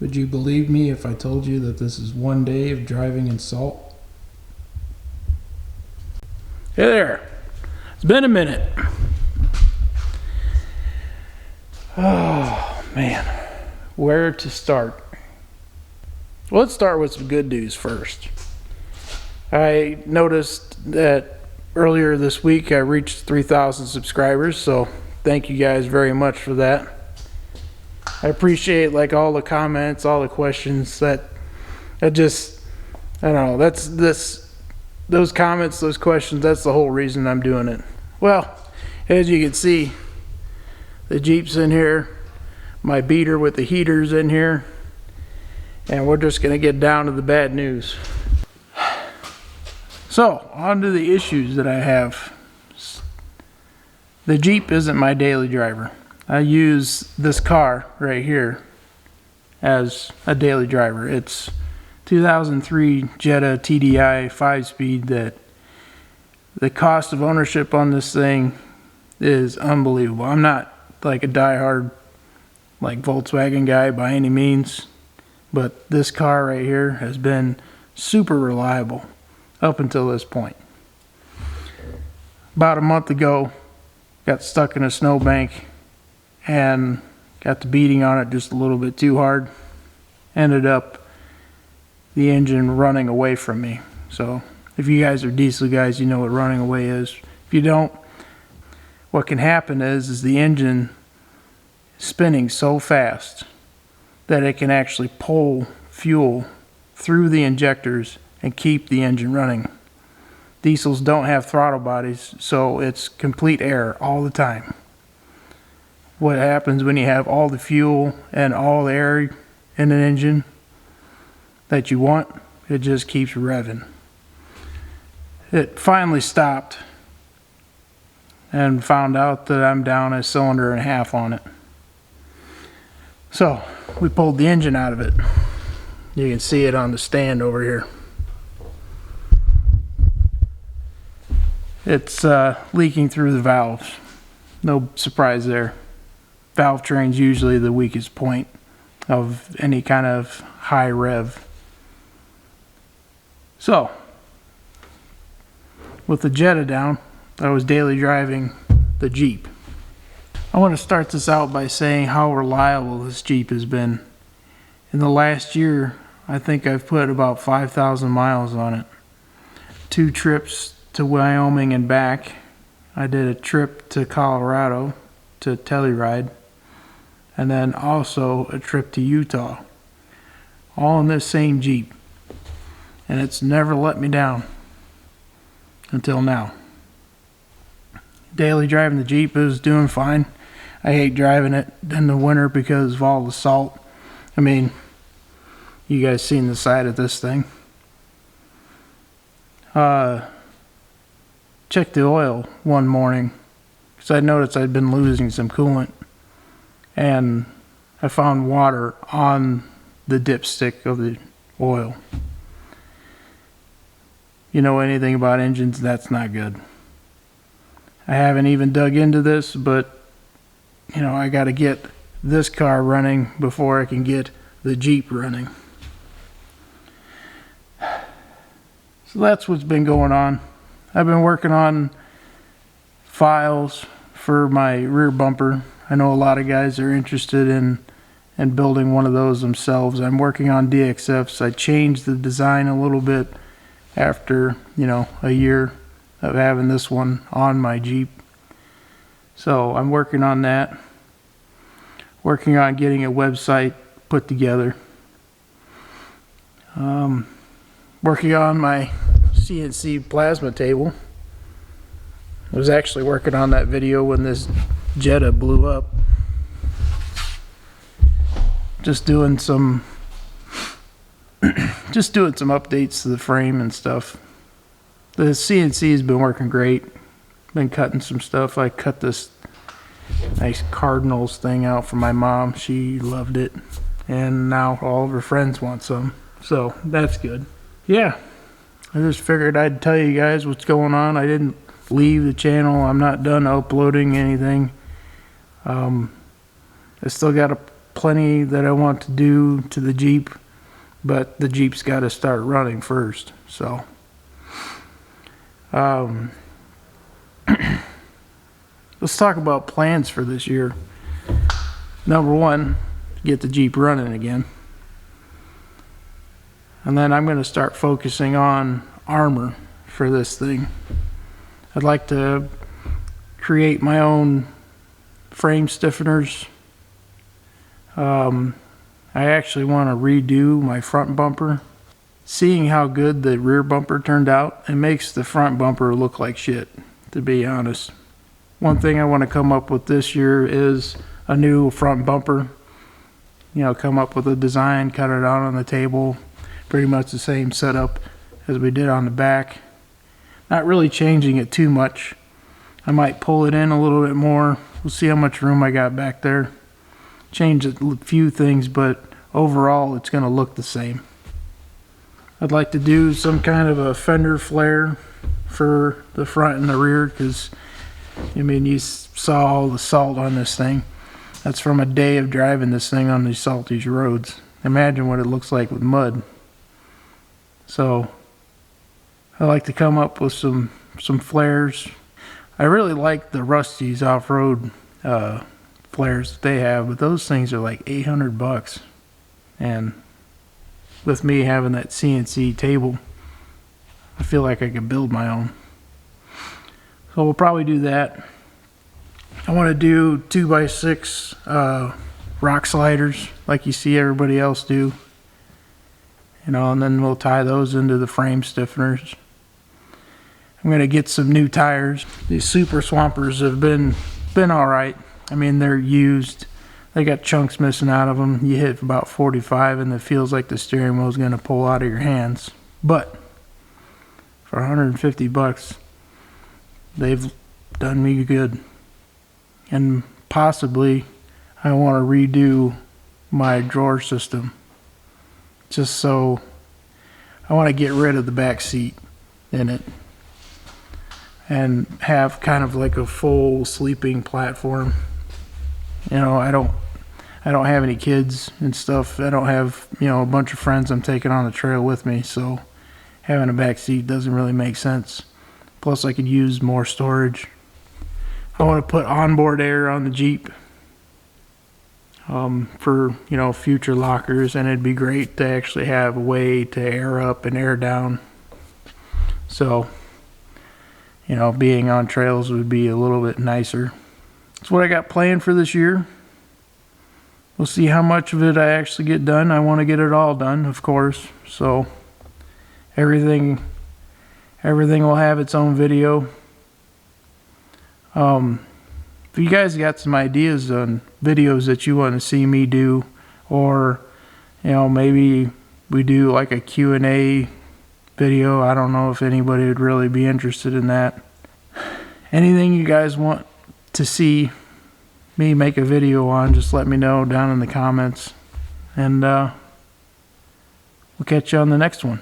Would you believe me if I told you that this is one day of driving in salt? Hey there. It's been a minute. Oh, man. Where to start? Well, let's start with some good news first. I noticed that earlier this week I reached 3,000 subscribers, so thank you guys very much for that. I appreciate all the comments, all the questions I don't know, those comments, those questions, that's the whole reason I'm doing it. Well, as you can see, the Jeep's in here, my beater with the heater's in here, and we're just gonna get down to the bad news. So, on to the issues that I have. The Jeep isn't my daily driver. I use this car right here as a daily driver. It's 2003 Jetta TDI 5-speed that the cost of ownership on this thing is unbelievable. I'm not like a diehard Volkswagen guy by any means, but this car right here has been super reliable up until this point. About a month ago, got stuck in a snowbank and got the beating on it just a little bit too hard. Ended up the engine running away from me. So if you guys are diesel guys, you know what running away is. If you don't, what can happen is the engine spinning so fast that it can actually pull fuel through the injectors and keep the engine running. Diesels don't have throttle bodies, so it's complete air all the time. What happens when you have all the fuel and all the air in an engine that you want, it just keeps revving. It finally stopped and found out that I'm down a cylinder and a half on it. So we pulled the engine out of it. You can see it on the stand over here. It's leaking through the valves. No surprise there. Valve train's usually the weakest point of any kind of high rev. So, with the Jetta down, I was daily driving the Jeep. I want to start this out by saying how reliable this Jeep has been. In the last year, I think I've put about 5,000 miles on it. 2 trips to Wyoming and back. I did a trip to Colorado to Telluride, and then also a trip to Utah, all in this same Jeep, and it's never let me down until now. Daily driving the Jeep is doing fine. I hate driving it in the winter because of all the salt. I mean, you guys seen the side of this thing. Checked the oil one morning because I noticed I'd been losing some coolant, and I found water on the dipstick of the oil. You know anything about engines, that's not good. I haven't even dug into this, but I got to get this car running before I can get the Jeep running. So that's what's been going on. I've been working on files for my rear bumper. I know a lot of guys are interested in building one of those themselves. I'm working on DXFs. I changed the design a little bit after, a year of having this one on my Jeep. So I'm working on that. Working on getting a website put together. Working on my CNC plasma table. I was actually working on that video when this Jetta blew up. Just doing some updates to the frame and stuff. The CNC has been working great. Been cutting some stuff. I cut this nice Cardinals thing out for my mom. She loved it, and now all of her friends want some, so that's good. Yeah, I just figured I'd tell you guys what's going on. I didn't leave the channel. I'm not done uploading anything. I still got plenty that I want to do to the Jeep, but the Jeep's got to start running first. So let's talk about plans for this year. Number one, get the Jeep running again. And then I'm going to start focusing on armor for this thing. I'd like to create my own frame stiffeners. I actually want to redo my front bumper. Seeing how good the rear bumper turned out, it makes the front bumper look like shit, to be honest. One thing I want to come up with this year is a new front bumper. You know, come up with a design, cut it out on the table. Pretty much the same setup as we did on the back. Not really changing it too much. I might pull it in a little bit more. We'll see how much room I got back there. Change a few things, but overall it's going to look the same. I'd like to do some kind of a fender flare for the front and the rear, because I mean, you saw all the salt on this thing. That's from a day of driving this thing on these salty roads. Imagine what it looks like with mud. So I like to come up with some flares. I really like the Rusty's off-road flares that they have, but those things are like $800. And with me having that CNC table, I feel like I could build my own. So we'll probably do that. I want to do 2x6 rock sliders like you see everybody else do. You know, and then we'll tie those into the frame stiffeners. I'm going to get some new tires. These Super Swampers have been alright. I mean, they're used. They got chunks missing out of them. You hit about 45 and it feels like the steering wheel is going to pull out of your hands. But for $150, they've done me good. And possibly I want to redo my drawer system. Just so I want to get rid of the back seat in it and have kind of like a full sleeping platform. You know, I don't have any kids and stuff. I don't have, you know, a bunch of friends I'm taking on the trail with me, so having a back seat doesn't really make sense. Plus I could use more storage. I want to put onboard air on the Jeep for, you know, future lockers, and it'd be great to actually have a way to air up and air down. So, you know, being on trails would be a little bit nicer. That's what I got planned for this year. We'll see how much of it I actually get done. I want to get it all done, of course. So everything will have its own video. If you guys got some ideas on videos that you want to see me do, or, you know, maybe we do like a Q&A video. I don't know if anybody would really be interested in that. Anything you guys want to see me make a video on, just let me know down in the comments, and we'll catch you on the next one.